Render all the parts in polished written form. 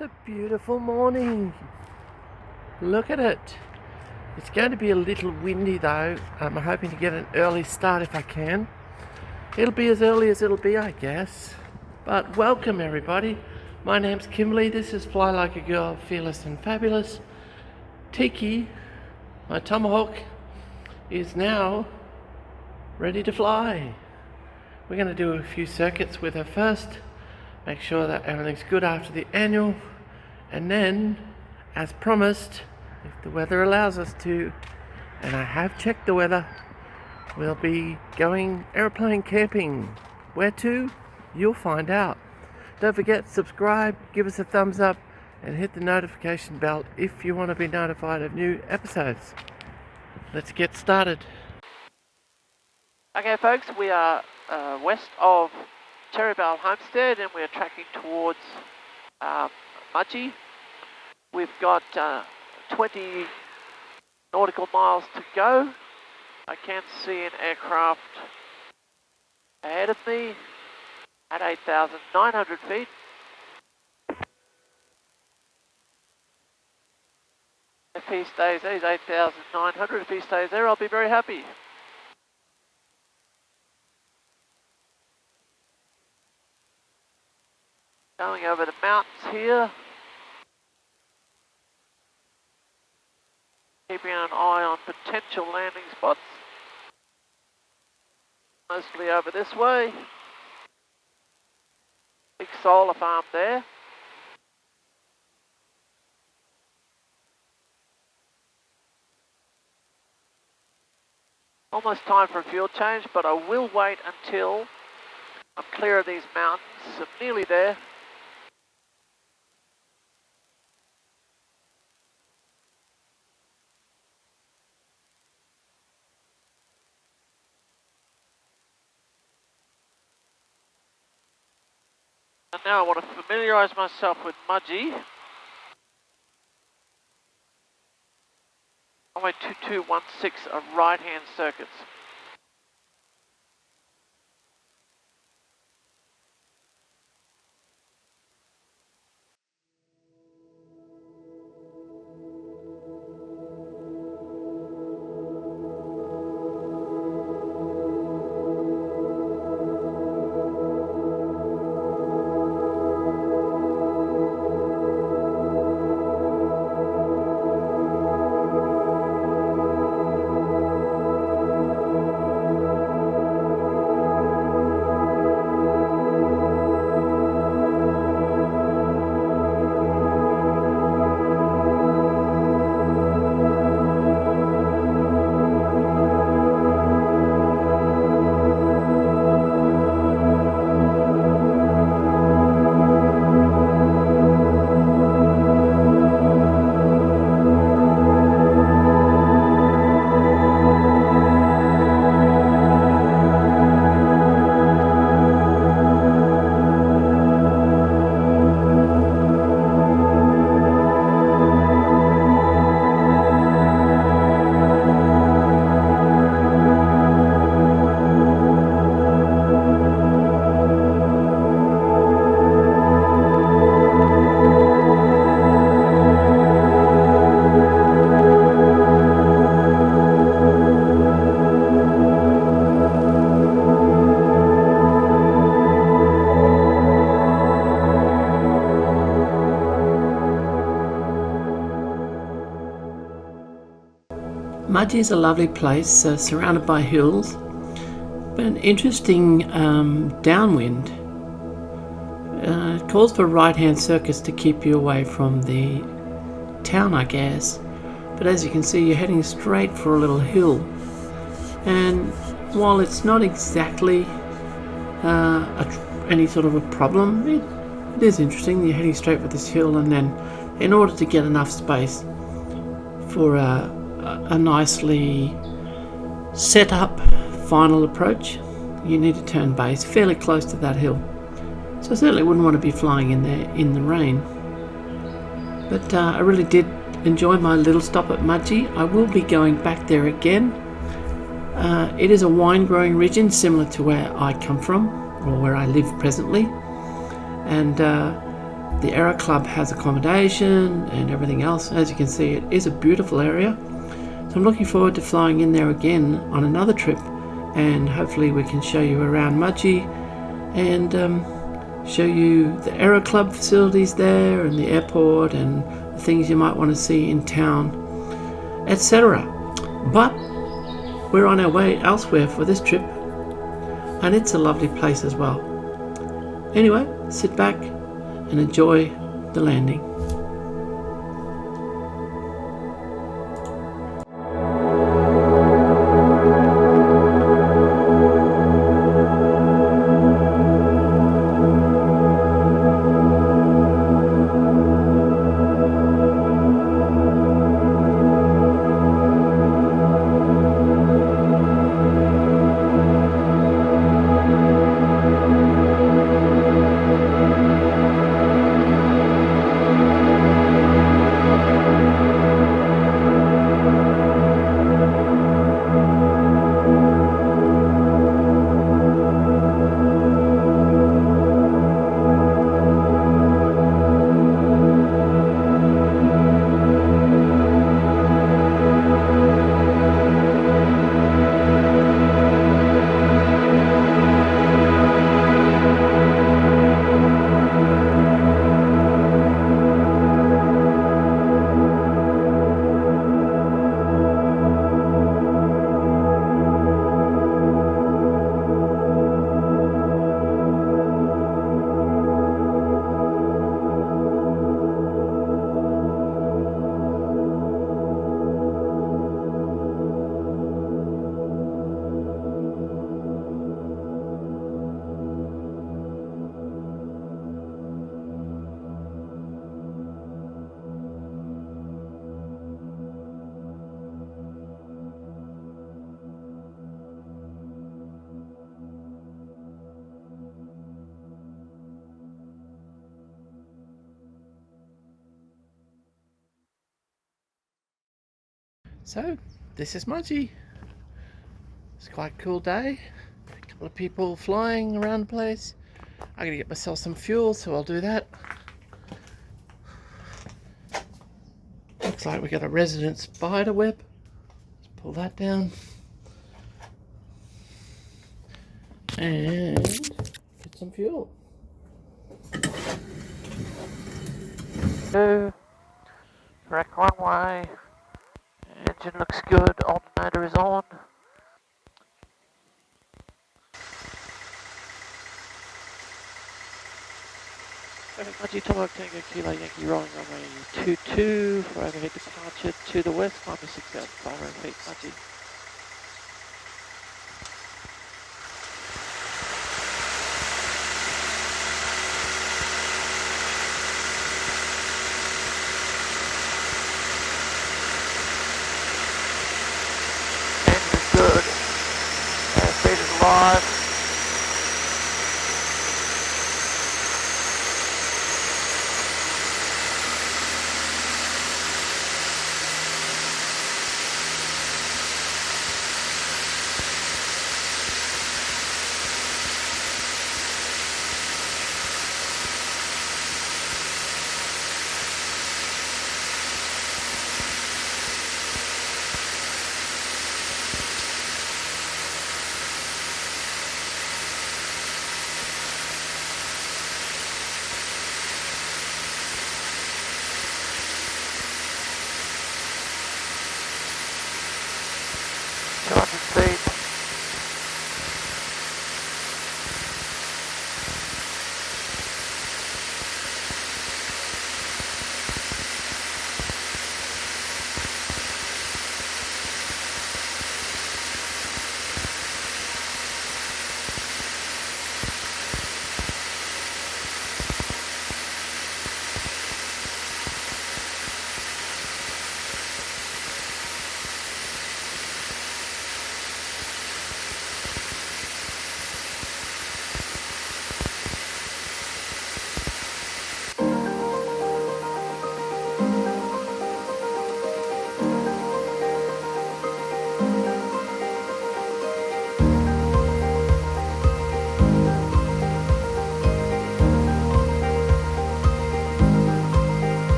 It's a beautiful morning. Look at it. It's going to be a little windy though. I'm hoping to get an early start if I can. It'll be as early as it'll be, I guess. But welcome everybody. My name's Kimberly. This is Fly Like a Girl, Fearless and Fabulous. Tiki, my tomahawk, is now ready to fly. We're going to do a few circuits with her first. Make sure that everything's good after the annual. And then, as promised, if the weather allows us to, and I have checked the weather, we'll be going airplane camping. Where to? You'll find out. Don't forget, subscribe, give us a thumbs up, and hit the notification bell if you want to be notified of new episodes. Let's get started. Okay folks, we are west of Cherrybell Homestead and we're tracking towards Mudgee. We've got 20 nautical miles to go. I can see an aircraft ahead of me at 8,900 feet. If he stays there, he's 8,900. If he stays there, I'll be very happy. Going over the mountains here. Keeping an eye on potential landing spots. Mostly over this way. Big solar farm there. Almost time for a fuel change, but I will wait until I'm clear of these mountains. I'm nearly there. And now I want to familiarise myself with Mudgee. Runway 2216 of right-hand circuits. Mudgee is a lovely place, surrounded by hills, but an interesting downwind. It calls for right-hand circuits to keep you away from the town, I guess. But as you can see, you're heading straight for a little hill. And while it's not exactly any sort of a problem, it is interesting. You're heading straight for this hill, and then in order to get enough space for a nicely set up final approach, you need to turn base fairly close to that hill. So I certainly wouldn't want to be flying in there in the rain. But I really did enjoy my little stop at Mudgee. I will be going back there again. It is a wine growing region similar to where I come from, or where I live presently. And The Aero Club has accommodation and everything else. As you can see, it is a beautiful area. So I'm looking forward to flying in there again on another trip, and hopefully we can show you around Mudgee and show you the Aero Club facilities there and the airport and the things you might want to see in town, etc. But we're on our way elsewhere for this trip, and it's a lovely place as well. Anyway, sit back and enjoy the landing. So, this is Mudgee. It's quite a cool day. A couple of people flying around the place. I'm going to get myself some fuel, so I'll do that. Looks like we got a resident spider web. Let's pull that down. And get some fuel. Go. Correct runway. Engine looks good. Alternator is on. Mudgee Tower, Tango Kilo Yankee rolling runway 22 for overhead departure to the west, climb to 6,500 feet, Mudgee. Engine's good. Airspeed is live.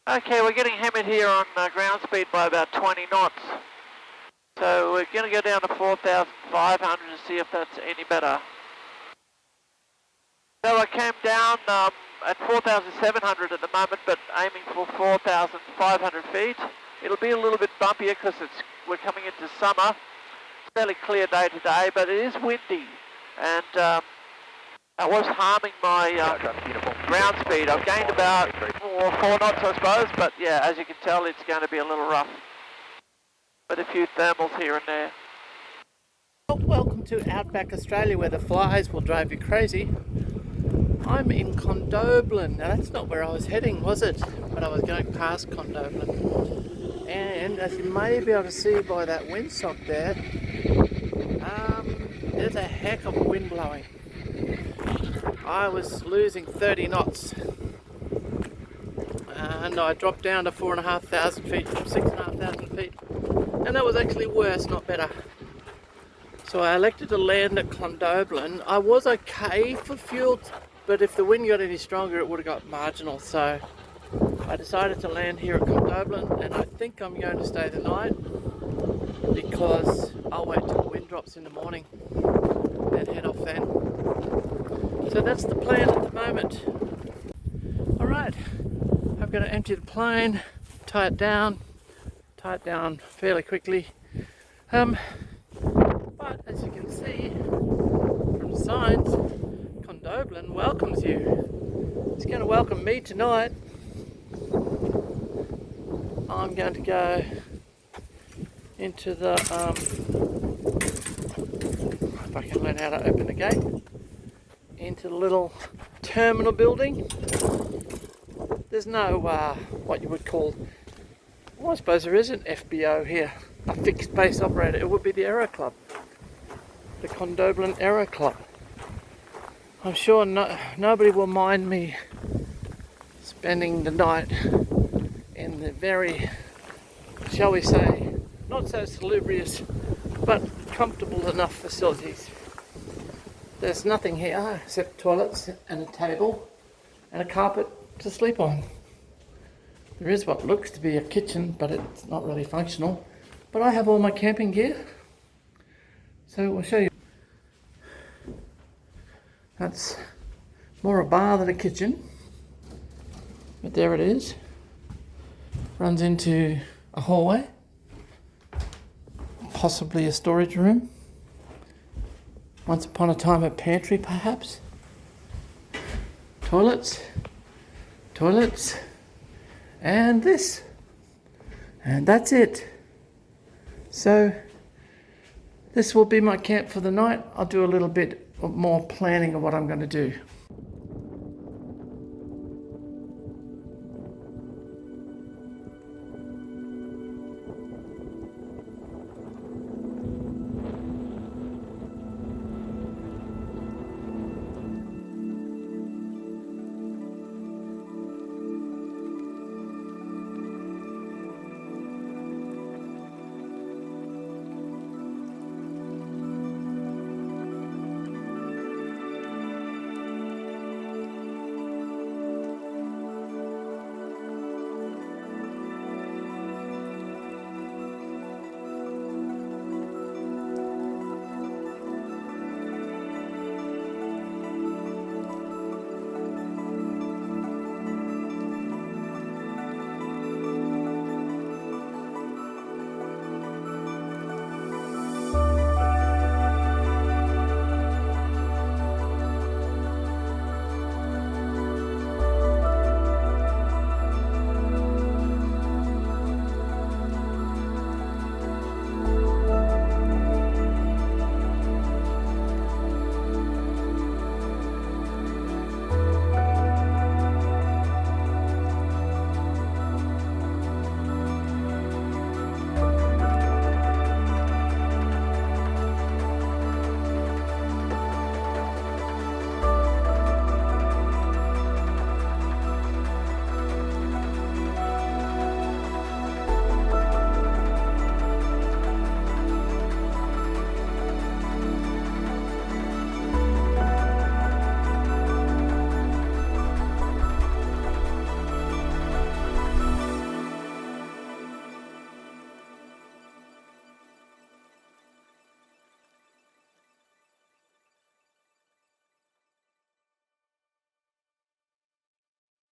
Okay, we're getting hammered here on ground speed by about 20 knots. So we're going to go down to 4,500 and see if that's any better. So I came down at 4,700 at the moment, but aiming for 4,500 feet. It'll be a little bit bumpier because we're coming into summer. It's a fairly clear day today, but it is windy, and I was harming my ground speed. I've gained about 4 knots, I suppose, but yeah, as you can tell, it's going to be a little rough. But a few thermals here and there. Welcome to Outback, Australia, where the flies will drive you crazy. I'm in Condobolin. Now, that's not where I was heading, was it? But I was going past Condobolin. And as you may be able to see by that windsock there, there's a heck of a wind blowing. I was losing 30 knots. And I dropped down to 4,500 feet from 6,500 feet. And that was actually worse, not better. So I elected to land at Condobolin. I was okay for fuel, but if the wind got any stronger, it would have got marginal. So I decided to land here at Condobolin, and I think I'm going to stay the night because I'll wait till the wind drops in the morning and head off then. So that's the plan at the moment. Alright, I'm going to empty the plane, tie it down fairly quickly. But as you can see from the signs, Condobolin welcomes you. It's going to welcome me tonight. I'm going to go into the, if I can learn how to open the gate, into the little terminal building. There's no, what you would call, well, I suppose there is an FBO here, a fixed base operator. It would be the Aero Club, the Condobolin Aero Club. I'm sure nobody will mind me spending the night in the very, shall we say, not so salubrious, but comfortable enough facilities. There's nothing here except toilets and a table and a carpet to sleep on. There is what looks to be a kitchen, but it's not really functional. But I have all my camping gear, so we'll show you. That's more a bar than a kitchen, but there it is. Runs into a hallway, possibly a storage room. Once upon a time a pantry perhaps. Toilets, and this. And that's it. So this will be my camp for the night. I'll do a little bit more planning of what I'm going to do.